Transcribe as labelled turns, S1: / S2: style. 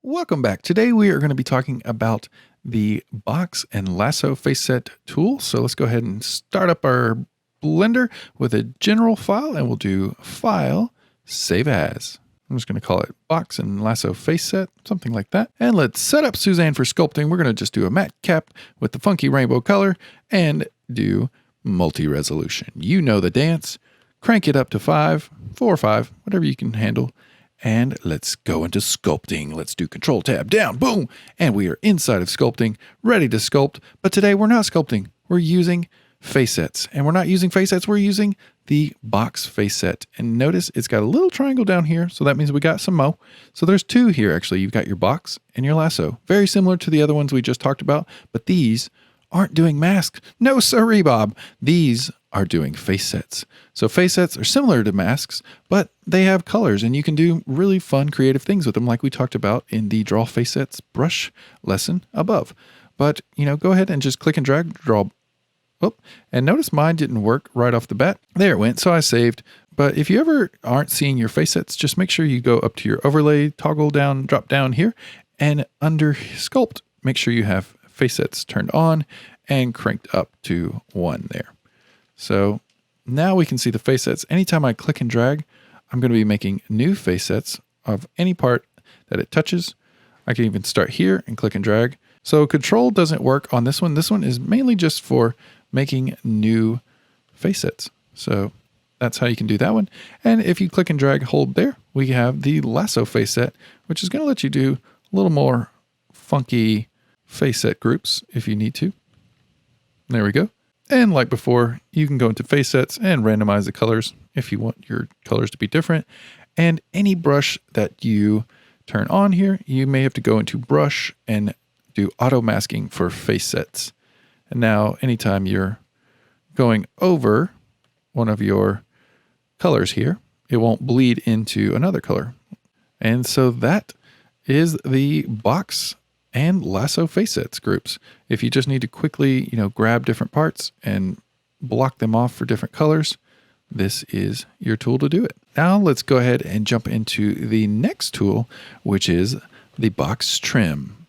S1: Welcome back. Today we are going to be talking about the box and lasso face set tool. So let's go ahead and start up our Blender with a general file, and we'll do File, Save As. I'm just going to call it box and lasso face set, something like that. And let's set up Suzanne for sculpting. We're going to just do a matte cap with the funky rainbow color and do multi-resolution. You know the dance. Crank it up to 5, 4 or 5, whatever you can handle. And let's go into sculpting. Let's do Control Tab down, boom. And we are inside of sculpting, ready to sculpt. But today we're not sculpting. We're using face sets. And we're not using face sets. We're using the box face set. And notice it's got a little triangle down here. So that means we got some mo. So there's two here, actually. You've got your box and your lasso. Very similar to the other ones we just talked about. But these aren't doing masks. No siree, Bob. These are doing face sets. So face sets are similar to masks, but they have colors and you can do really fun creative things with them like we talked about in the draw face sets brush lesson above. But, go ahead and just click and drag, draw. Oh, and notice mine didn't work right off the bat. There it went, so I saved. But if you ever aren't seeing your face sets, just make sure you go up to your overlay, toggle down, drop down here, and under sculpt, make sure you have face sets turned on and cranked up to 1 there. So now we can see the face sets. Anytime I click and drag, I'm going to be making new face sets of any part that it touches. I can even start here and click and drag. So control doesn't work on this one. This one is mainly just for making new face sets. So that's how you can do that one. And if you click and drag, hold there, we have the lasso face set, which is going to let you do a little more funky face set groups if you need to. There we go. And like before, you can go into face sets and randomize the colors if you want your colors to be different. And any brush that you turn on here, you may have to go into brush and do auto masking for face sets. And now anytime you're going over one of your colors here, it won't bleed into another color. And so that is the box and lasso face sets groups. If you just need to quickly, grab different parts and block them off for different colors, this is your tool to do it. Now let's go ahead and jump into the next tool, which is the box trim.